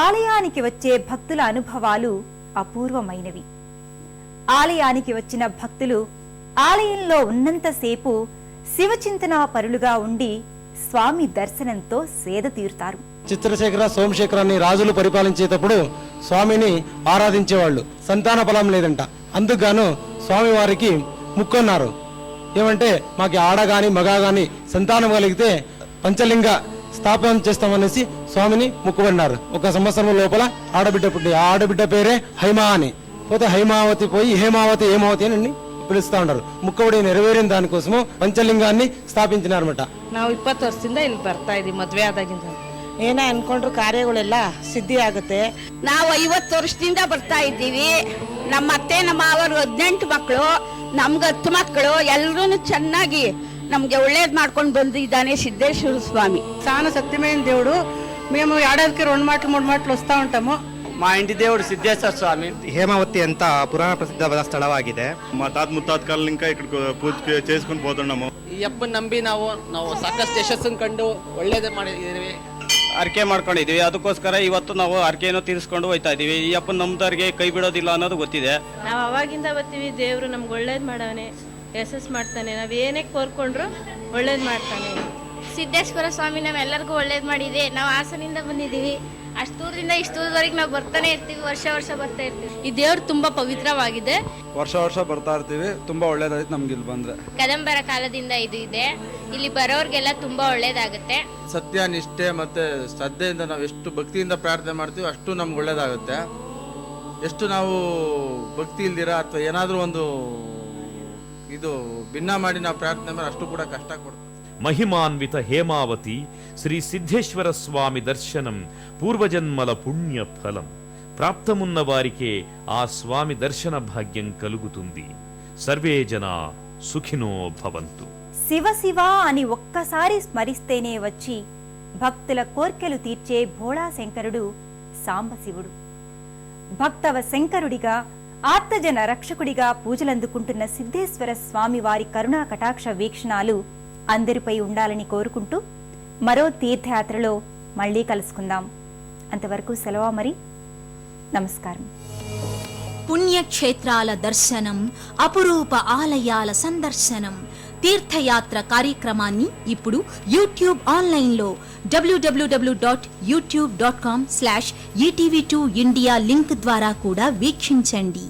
ఆలయానికి వచ్చే భక్తుల అనుభవాలు అపూర్వమైనవి. ఆలయానికి వచ్చిన భక్తులు ఆలయంలో ఉన్నంతసేపు శివచింతనా పరులుగా ఉండి స్వామి దర్శనంతో సేద తీరుతారు. చిత్రశేఖర సోమశేఖరాన్ని రాజులు పరిపాలించేటప్పుడు స్వామిని ఆరాధించేవాళ్ళు. సంతాన ఫలం లేదంట. అందుకుగాను స్వామి వారికి ముక్కున్నారు. ఏమంటే మాకు ఆడగాని మగ గాని సంతానం కలిగితే పంచలింగ స్థాపన చేస్తామనేసి స్వామిని ముక్కుబడినారు. ఒక సంవత్సరం లోపల ఆడబిడ్డ పుట్టి ఆ ఆడబిడ్డ పేరే హైమా అని. పోతే హైమావతి పోయి హేమావతి ఏమావతి అని పిలుస్తా ఉన్నారు. ಮುಕ್ಕವಡಿ ನೆರವೇರಿನ ದಾನಿಕೋಸ್ಕರ ಪಂಚಲಿಂಗಾన్ని ಸ್ಥಾಪಿಸಿನಾರಮಟ. ನಾವು 20 ವರ್ಷದಿಂದ ಇಲ್ಲಿ ಬರ್ತಾ ಇದೀವಿ. ಮದುವೆ ಆದಾಗಿಂದ ಏನೇ ಅನ್ಕೊಂಡ್ರು ಕಾರ್ಯಗಳೆಲ್ಲ ಸಿದ್ಧಿ ಆಗುತ್ತೆ. ನಾವು 50 ವರ್ಷದಿಂದ ಬರ್ತಾ ಇದ್ದೀವಿ. ನಮ್ಮ ಅತ್ತೆ ನಮ್ಮ ಅವರು 18 ಮಕ್ಕಳು, ನಮ್ಗೆ 10 ಮಕ್ಕಳು, ಎಲ್ಲರೂ ಚೆನ್ನಾಗಿ ನಮ್ಗೆ ಒಳ್ಳೇದ್ ಮಾಡ್ಕೊಂಡು ಬಂದಿದ್ದಾನೆ సిద్ధేశ్వర స్వామి. చాలా సత్యమైన దేవుడు. మేము ఏడాదికి 2 మాటలు 3 మాటలు వస్తూ ఉంటాము. మా ఇంటి దేవుడు సిద్ధేశ్వర స్వామి. ಹೇಮಾವತಿ ಅಂತ ಪುರಾಣ ಪ್ರಸಿದ್ಧವಾದ ಸ್ಥಳವಾಗಿದೆ. మా తాత ముత్తాత కాలం ఇంకా ఇక్కడ పూజ చేసుకొని పోతున్నాము. ಈ ಅಪ್ಪನ ನಂಬಿ ನಾವು ಸಾಕಷ್ಟು ಯಶಸ್ಸನ್ನು ಕಂಡು ಒಳ್ಳೇದೇ ಮಾಡಿದ್ದೀವಿ, ಅರ್ಕೆ ಮಾಡ್ಕೊಂಡಿದೀವಿ. ಅದಕ್ಕೋಸ್ಕರ ಇವತ್ತು ನಾವು ಅರ್ಕೆಯನ್ನು ತೀರಿಸ್ಕೊಂಡು ಹೋಗ್ತಾ ಇದೀವಿ. ಈ ಅಪ್ಪನ ನಮ್ದವ್ರಿಗೆ ಕೈ ಬಿಡೋದಿಲ್ಲ ಅನ್ನೋದು ಗೊತ್ತಿದೆ. ನಾವು ಅವಾಗಿಂದ ಬರ್ತೀವಿ. ದೇವ್ರು ನಮ್ಗೆ ಒಳ್ಳೇದ್ ಮಾಡವನೆ, ಯಶಸ್ ಮಾಡ್ತಾನೆ. ನಾವ್ ಏನೇ ಕೋರ್ಕೊಂಡ್ರು ಒಳ್ಳೇದ್ ಮಾಡ್ತಾನೆ. ಸಿದ್ದೇಶ್ವರ ಸ್ವಾಮಿ ನಮ್ಮೆಲ್ಲರಿಗೂ ಒಳ್ಳೇದ್ ಮಾಡಿದೆ. ನಾವು ಹಾಸನಿಂದ ಬಂದಿದ್ದೀವಿ. ಅಷ್ಟು ದೂರದಿಂದ ಇಷ್ಟು ದೂರದವರೆಗೆ ನಾವು ಬರ್ತಾನೆ ಇರ್ತೀವಿ. ವರ್ಷ ಬರ್ತಾ ಇರ್ತೀವಿ. ಈ ದೇವ್ರು ತುಂಬಾ ಪವಿತ್ರವಾಗಿದೆ. ವರ್ಷ ಬರ್ತಾ ಇರ್ತೀವಿ. ತುಂಬಾ ಒಳ್ಳೇದಾಯ್ತು ನಮ್ಗೆ ಇಲ್ಲಿ ಬಂದ್ರೆ. ಕದಂಬರ ಕಾಲದಿಂದ ಇದು ಇದೆ. ಇಲ್ಲಿ ಬರೋರ್ಗೆಲ್ಲ ತುಂಬಾ ಒಳ್ಳೇದಾಗುತ್ತೆ. ಸತ್ಯ, ನಿಷ್ಠೆ ಮತ್ತೆ ಶ್ರದ್ಧೆಯಿಂದ ನಾವು ಎಷ್ಟು ಭಕ್ತಿಯಿಂದ ಪ್ರಾರ್ಥನೆ ಮಾಡ್ತೀವಿ ಅಷ್ಟು ನಮ್ಗೆ ಒಳ್ಳೇದಾಗುತ್ತೆ. ಎಷ್ಟು ನಾವು ಭಕ್ತಿ ಇಲ್ದಿರಾ ಅಥವಾ ಏನಾದ್ರೂ ಒಂದು ಇದು ಭಿನ್ನ ಮಾಡಿ ನಾವು ಪ್ರಾರ್ಥನೆ ಮಾಡಿ ಅಷ್ಟು ಕೂಡ ಕಷ್ಟ ಕೊಡ್ತೀವಿ. మహిమాన్విత హేమావతి శ్రీ సిద్ధేశ్వర స్వామి దర్శనం పూర్వజన్మల పుణ్య ఫలం. ప్రాప్తమున్న వారికే ఆ స్వామి దర్శన భాగ్యం కలుగుతుంది. సర్వే జనా సుఖినో భవంతు. శివ శివ అని ఒక్కసారి స్మరిస్తేనే వచ్చి భక్తుల కోర్కెలు తీర్చే భోళా శంకరుడు సాంబశివుడు. భక్తవ శంకరుడిగా ఆర్తజన రక్షకుడిగా పూజలందుకుంటున్న సిద్ధేశ్వర స్వామి వారి కరుణా కటాక్ష వీక్షణాలు అందరిపై ఉండాలని కోరుకుంటూ మరో తీర్థయాత్రలో మళ్లీ కలుసుకుందాం. అంతవరకు సెలవు మరి. నమస్కారం. పుణ్యక్షేత్రాల దర్శనం, అపురూప ఆలయాల సందర్శనం, తీర్థయాత్ర కార్యక్రమాన్ని ఇప్పుడు యూట్యూబ్ ఆన్లైన్లో www.youtube.com/etv2india లింక్ ద్వారా కూడా వీక్షించండి.